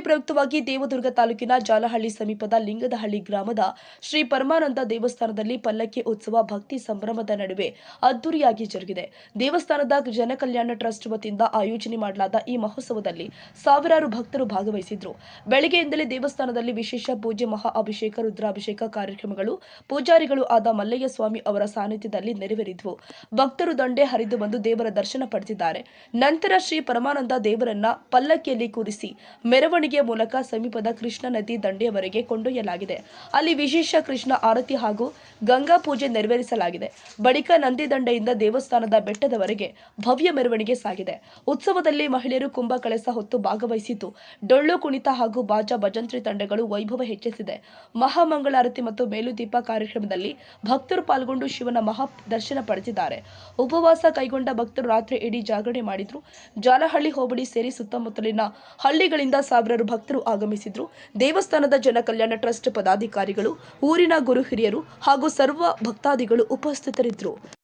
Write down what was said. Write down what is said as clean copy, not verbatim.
ಶಿವರಾತ್ರಿ ಪ್ರಯುಕ್ತವಾಗಿ ದೇವದುರ್ಗ ತಾಲೂಕಿನ ಜಾಲಹಳ್ಳಿ ಸಮೀಪದ ಲಿಂಗದಹಳ್ಳಿ ಗ್ರಾಮದ ಶ್ರೀ ಪರಮಾನಂದ ದೇವಸ್ಥಾನದಲ್ಲಿ ಪಲ್ಲಕ್ಕಿ ಉತ್ಸವ ಭಕ್ತಿ ಸಂಭ್ರಮದ ನಡುವೆ ಅದ್ದೂರಿಯಾಗಿ ಜರುಗಿದೆ. ದೇವಸ್ಥಾನದ ಜನಕಲ್ಯಾಣ ಟ್ರಸ್ಟ್ ವತಿಯಿಂದ ಆಯೋಜನೆ ಮಾಡಲಾದ ಈ ಮಹೋತ್ಸವದಲ್ಲಿ ಸಾವಿರಾರು ಭಕ್ತರು ಭಾಗವಹಿಸಿದ್ರು. ಬೆಳಗ್ಗೆಯಿಂದಲೇ ದೇವಸ್ಥಾನದಲ್ಲಿ ವಿಶೇಷ ಪೂಜೆ, ಮಹಾ ಅಭಿಷೇಕ, ರುದ್ರಾಭಿಷೇಕ ಕಾರ್ಯಕ್ರಮಗಳು ಪೂಜಾರಿಗಳು ಆದ ಮಲ್ಲಯ್ಯ ಸ್ವಾಮಿ ಅವರ ಸಾನ್ನಿಧ್ಯದಲ್ಲಿ ನೆರವೇರಿದ್ವು. ಭಕ್ತರು ದಂಡೆ ಹರಿದು ಬಂದು ದೇವರ ದರ್ಶನ ಪಡೆದಿದ್ದಾರೆ. ನಂತರ ಶ್ರೀ ಪರಮಾನಂದ ದೇವರನ್ನ ಪಲ್ಲಕ್ಕಿಯಲ್ಲಿ ಕೂರಿಸಿ ಮೆರವಣಿಗೆಯ ಮೂಲಕ ಸಮೀಪದ ಕೃಷ್ಣಾ ನದಿ ದಂಡೆಯವರೆಗೆ ಕೊಂಡೊಯ್ಯಲಾಗಿದೆ. ಅಲ್ಲಿ ವಿಶೇಷ ಕೃಷ್ಣ ಆರತಿ ಹಾಗೂ ಗಂಗಾ ಪೂಜೆ ನೆರವೇರಿಸಲಾಗಿದೆ. ಬಳಿಕ ನಂದಿ ದಂಡೆಯಿಂದ ದೇವಸ್ಥಾನದ ಬೆಟ್ಟದವರೆಗೆ ಭವ್ಯ ಮೆರವಣಿಗೆ ಸಾಗಿದೆ. ಉತ್ಸವದಲ್ಲಿ ಮಹಿಳೆಯರು ಕುಂಭ ಕಳಸ ಹೊತ್ತು ಭಾಗವಹಿಸಿದ್ದು, ಡೊಳ್ಳು ಕುಣಿತ ಹಾಗೂ ಬಾಜಾ ಭಜಂತ್ರಿ ತಂಡಗಳು ವೈಭವ ಹೆಚ್ಚಿಸಿದೆ. ಮಹಾಮಂಗಳಾರತಿ ಮತ್ತು ಮೇಲುದೀಪ ಕಾರ್ಯಕ್ರಮದಲ್ಲಿ ಭಕ್ತರು ಪಾಲ್ಗೊಂಡು ಶಿವನ ಮಹಾ ದರ್ಶನ ಪಡೆದಿದ್ದಾರೆ. ಉಪವಾಸ ಕೈಗೊಂಡ ಭಕ್ತರು ರಾತ್ರಿ ಇಡೀ ಜಾಗರಣೆ ಮಾಡಿದ್ರು. ಜಾಲಹಳ್ಳಿ ಹೋಬಳಿ ಸೇರಿ ಸುತ್ತಮುತ್ತಲಿನ ಹಳ್ಳಿಗಳಿಂದ ಸಾವಿರಾರು ಭಕ್ತರು ಆಗಮಿಸಿದ್ರು. ದೇವಸ್ಥಾನದ ಜನಕಲ್ಯಾಣ ಟ್ರಸ್ಟ್ ಪದಾಧಿಕಾರಿಗಳು, ಊರಿನ ಗುರು ಹಿರಿಯರು ಹಾಗೂ ಸರ್ವ ಭಕ್ತಾದಿಗಳು ಉಪಸ್ಥಿತರಿದ್ದರು.